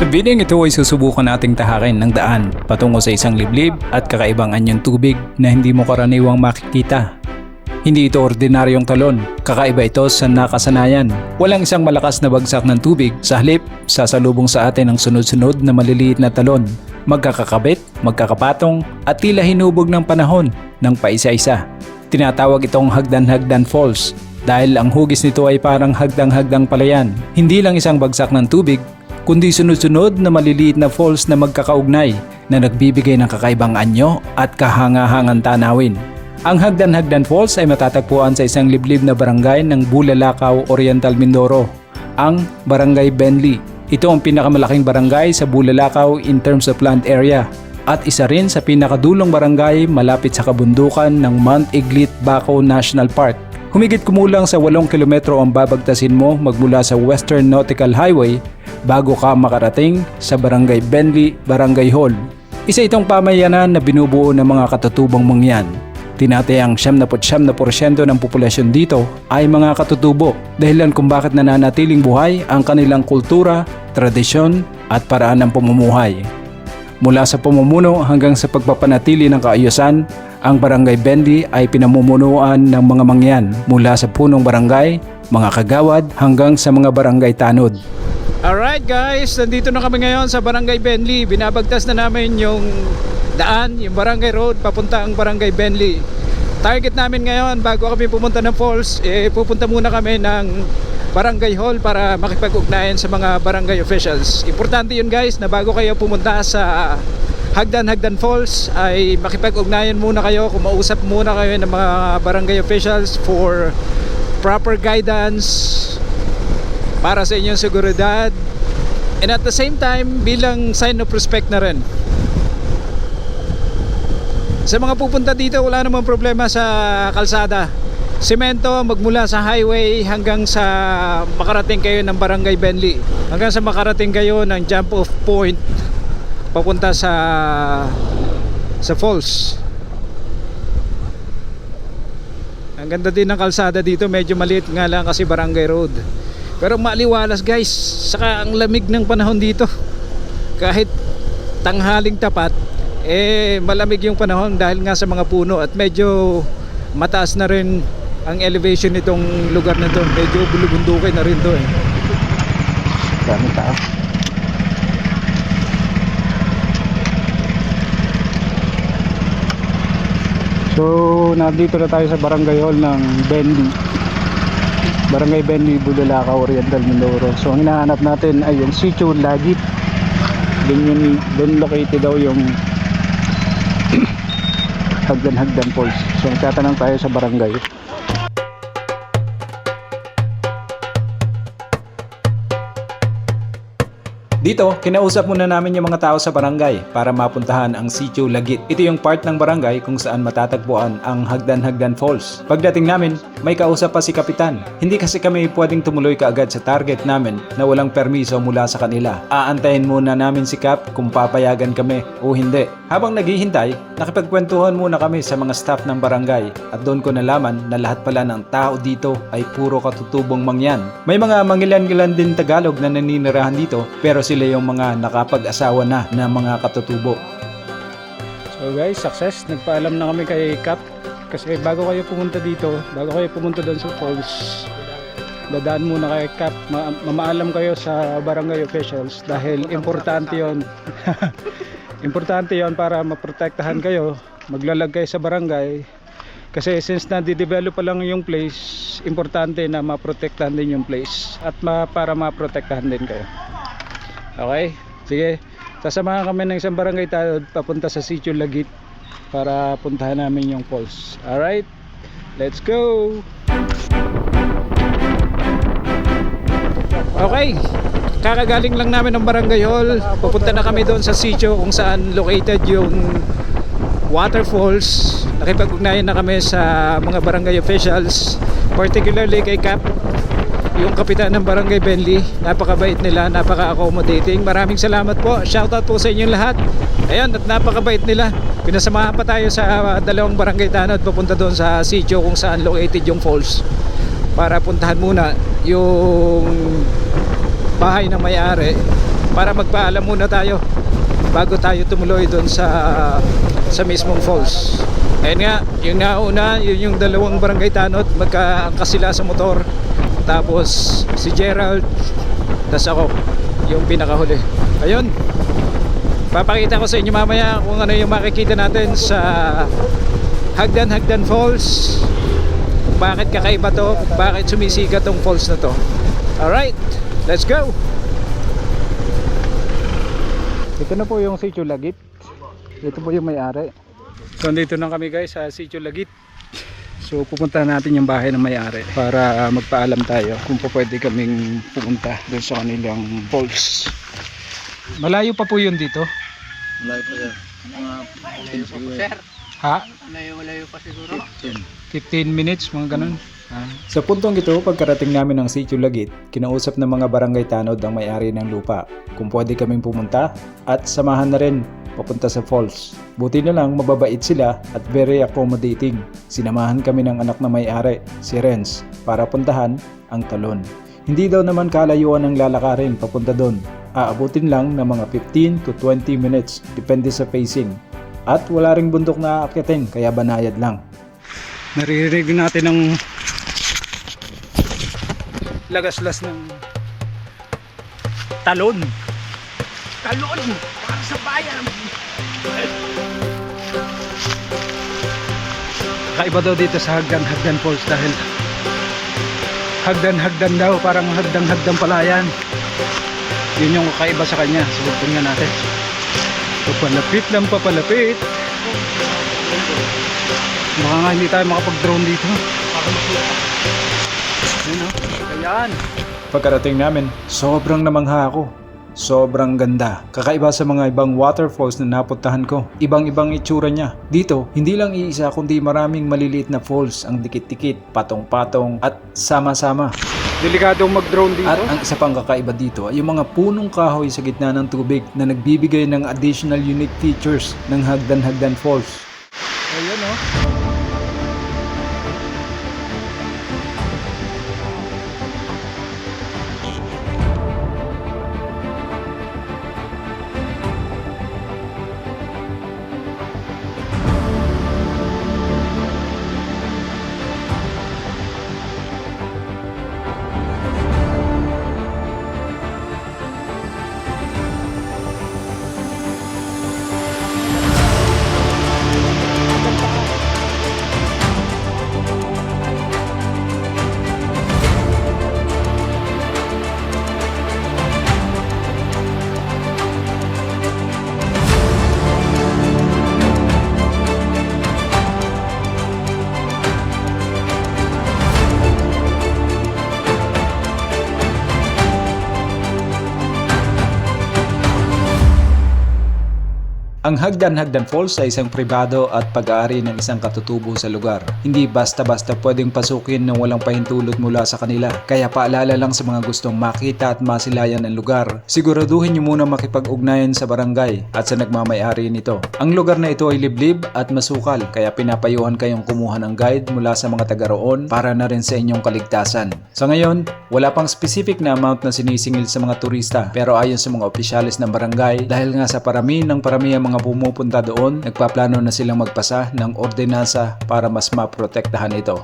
Sa bidding ito ay susubukan nating tahakin ng daan patungo sa isang liblib at kakaibang anyong tubig na hindi mo karaniwang makikita. Hindi ito ordinaryong talon, kakaiba ito sa nakasanayan. Walang isang malakas na bagsak ng tubig, sa halip, sasalubong sa atin ang sunod-sunod na maliliit na talon. Magkakakabit, magkakapatong at tila hinubog ng panahon ng paisa-isa. Tinatawag itong Hagdan-Hagdan Falls dahil ang hugis nito ay parang hagdang-hagdang palayan. Hindi lang isang bagsak ng tubig, kundi sunod-sunod na maliliit na falls na magkakaugnay na nagbibigay ng kakaibang anyo at kahangahangang tanawin. Ang Hagdan-Hagdan Falls ay matatagpuan sa isang liblib na barangay ng Bulalakaw, Oriental Mindoro, ang Barangay Benli. Ito ang pinakamalaking barangay sa Bulalakaw in terms of land area at isa rin sa pinakadulong barangay malapit sa kabundukan ng Mount Iglit Baco National Park. Humigit kumulang sa 8 kilometro ang babagtasin mo magmula sa Western Nautical Highway bago ka makarating sa Barangay Benli, Barangay Hall. Isa itong pamayanan na binubuo ng mga katutubong mangyan. Tinatayang 79% ng populasyon dito ay mga katutubo, dahilan kung bakit nananatiling buhay ang kanilang kultura, tradisyon at paraan ng pamumuhay. Mula sa pamumuno hanggang sa pagpapanatili ng kaayusan, ang Barangay Benli ay pinamumunuan ng mga mangyan mula sa punong barangay, mga kagawad hanggang sa mga barangay tanod. Alright guys, nandito na kami ngayon sa Barangay Benli. Binabagtas na namin yung daan, yung Barangay Road papunta ang Barangay Benli. Target namin ngayon bago kami pumunta ng falls, pupunta muna kami ng Barangay Hall para makipag-ugnayan sa mga barangay officials. Importante yun guys, na bago kayo pumunta sa Hagdan-Hagdan Falls ay makipag-ugnayan muna kayo, kumausap muna kayo ng mga barangay officials for proper guidance para sa inyong seguridad, and at the same time bilang sign of respect na rin. Sa mga pupunta dito, wala namang problema sa kalsada. Semento magmula sa highway hanggang sa makarating kayo ng Barangay Benli, hanggang sa makarating kayo ng jump off point papunta sa falls. Ang ganda din ng kalsada dito, medyo maliit nga lang kasi barangay road, pero maliwalas guys. Saka ang lamig ng panahon dito, kahit tanghaling tapat malamig yung panahon dahil nga sa mga puno at medyo mataas na rin ang elevation nitong lugar na to. Medyo bulubundukin na rin to Dami tao. So, nandito na tayo sa Barangay Hall ng Benli. Barangay Benli, Bulalakaw, Oriental Mindoro. So, ang hinahanap natin ay yung Sitio Lagit. Doon located daw yung Hagdan-Hagdan Falls. So, nagtatanong tayo sa barangay. Dito, kinausap muna namin yung mga tao sa barangay para mapuntahan ang Sitio Lagit. Ito yung part ng barangay kung saan matatagpuan ang Hagdan-Hagdan Falls. Pagdating namin, may kausap pa si Kapitan. Hindi kasi kami pwedeng tumuloy kaagad sa target namin na walang permiso mula sa kanila. Aantayin muna namin si Kap kung papayagan kami o hindi. Habang naghihintay, nakipagkwentuhan muna kami sa mga staff ng barangay at doon ko nalaman na lahat pala ng tao dito ay puro katutubong mangyan. May mga mangilan-ngilan din Tagalog na naninirahan dito, pero sila yung mga nakapag-asawa na mga katutubo. So guys, success. Nagpaalam na kami kay Kap kasi bago kayo pumunta dito, bago kayo pumunta doon sa falls, dadaan muna kay Kap. Mamaalam kayo sa barangay officials dahil importante yon. Importante yon para maprotektahan kayo, maglalag kayo sa barangay. Kasi since nadidevelop pa lang yung place, importante na maprotektahan din yung place at para maprotektahan din kayo. Okay, sige. Sasamahan kami ng isang barangay tayo papunta sa Sitio Lagit para puntahan namin yung falls. Alright, let's go! Okay, kakagaling lang namin ng Barangay Hall. Pupunta na kami doon sa sitio kung saan located yung waterfalls. Nakipag-ugnayan na kami sa mga barangay officials, particularly kay Cap, yung kapitan ng Barangay Benli. Napakabait nila, napaka-accommodating. Maraming salamat po, shoutout po sa inyong lahat. Ayan, at napakabait nila. Pinasamahan pa tayo sa dalawang barangay tanod papunta doon sa sitio kung saan located yung falls para puntahan muna yung bahay ng may-ari para magpaalam muna tayo bago tayo tumuloy doon sa mismong falls. Ayun nga, yung nauna, yun yung dalawang barangay tanod, magkaangkas sila sa motor. Tapos si Gerald, tas ako, yung pinakahuli. Ayun, papakita ko sa inyo mamaya kung ano yung makikita natin sa Hagdan Falls. Bakit kakaiba to, bakit sumisikat tong falls na to. Alright, let's go! Ito na po yung Sitio Lagit. Ito po yung may-ari. So dito na kami guys sa Sitio Lagit. So pupunta natin yung bahay ng may-ari para magpaalam tayo kung pwede kaming pumunta doon sa kanilang falls. Malayo pa po yun dito? Malayo pa yan. Mga 15 siguro. Ha? Malayo pa siguro. 15 minutes, mga ganun. Sa puntong ito, pagkarating namin ng Sitio Lagit, kinausap ng mga barangay tanod ang may-ari ng lupa kung pwede kaming pumunta at samahan na rin papunta sa falls. Buti na lang mababait sila at very accommodating. Sinamahan kami ng anak na may-ari, si Renz, para puntahan ang talon. Hindi daw naman kalayuan ang lalakarin papunta doon. Aabutin lang ng mga 15 to 20 minutes, depende sa pacing. At wala ring bundok na aakyatin, kaya banayad lang. Naririnig natin ng lagaslas ng talon. Talon! Para sa bayan! Kakaiba daw dito sa Hagdan Falls dahil hagdan daw, parang hagdang palayan. Yun yung kakaiba sa kanya. Subukan nga natin. Papalapit lang, papalapit. Baka nga hindi tayo makapag-drone dito. Yun o. Ayan. Pagkarating namin, sobrang namangha ako. Sobrang ganda. Kakaiba sa mga ibang waterfalls na napuntahan ko. Ibang-ibang itsura niya. Dito, hindi lang iisa kundi maraming maliliit na falls ang dikit-dikit, patong-patong at sama-sama. Delikadong mag-drone dito. At ang isa pang kakaiba dito ay yung mga punong kahoy sa gitna ng tubig na nagbibigay ng additional unique features ng Hagdan Falls. Ayan o. Ang Hagdan Falls ay isang pribado at pag-aari ng isang katutubo sa lugar. Hindi basta-basta pwedeng pasukin ng walang pahintulot mula sa kanila. Kaya paalala lang sa mga gustong makita at masilayan ang lugar. Siguraduhin nyo muna makipag-ugnayan sa barangay at sa nagmamay-ari nito. Ang lugar na ito ay liblib at masukal, kaya pinapayuhan kayong kumuha ng guide mula sa mga taga roon para na rin sa inyong kaligtasan. Sa ngayon, wala pang specific na amount na sinisingil sa mga turista, pero ayon sa mga opisyalis ng barangay, dahil nga sa parami ang mga pumupunta doon, nagpaplano na silang magpasa ng ordinansa para mas maprotektahan ito.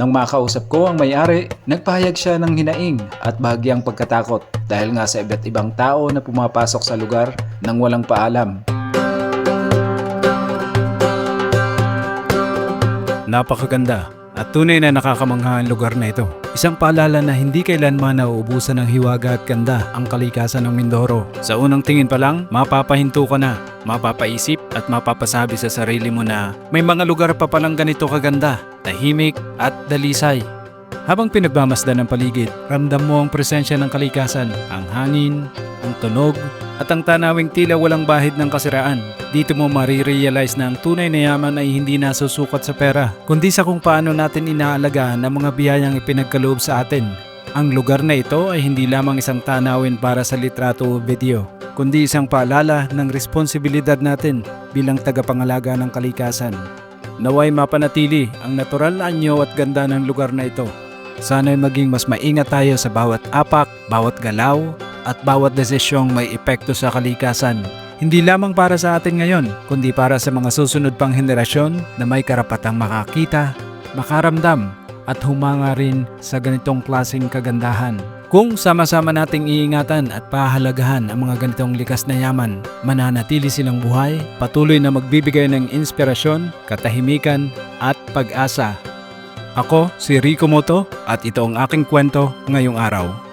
Nang makausap ko ang may-ari, nagpahayag siya ng hinaing at bahagyang pagkatakot dahil nga sa iba't ibang tao na pumapasok sa lugar nang walang paalam. Napakaganda at tunay na nakakamangha ang lugar na ito. Isang paalala na hindi kailanman nauubusan ng hiwaga at ganda ang kalikasan ng Mindoro. Sa unang tingin pa lang, mapapahinto ka na, mapapaisip at mapapasabi sa sarili mo na may mga lugar pa palang ganito kaganda, tahimik at dalisay. Habang pinagmamasdan ng paligid, ramdam mo ang presensya ng kalikasan, ang hangin, ang tunog, at ang tanawing tila walang bahid ng kasiraan. Dito mo marirealize na ang tunay na yaman ay hindi nasusukat sa pera, kundi sa kung paano natin inaalagaan ang mga biyayang ipinagkaloob sa atin. Ang lugar na ito ay hindi lamang isang tanawin para sa litrato o video, kundi isang paalala ng responsibilidad natin bilang tagapangalaga ng kalikasan. Naway mapanatili ang natural na anyo at ganda ng lugar na ito. Sana'y maging mas maingat tayo sa bawat apak, bawat galaw, at bawat desisyong may epekto sa kalikasan. Hindi lamang para sa atin ngayon, kundi para sa mga susunod pang henerasyon na may karapatang makakita, makaramdam at humanga rin sa ganitong klaseng kagandahan. Kung sama-sama nating iingatan at pahalagahan ang mga ganitong likas na yaman, mananatili silang buhay, patuloy na magbibigay ng inspirasyon, katahimikan at pag-asa. Ako si Rico Moto at ito ang aking kwento ngayong araw.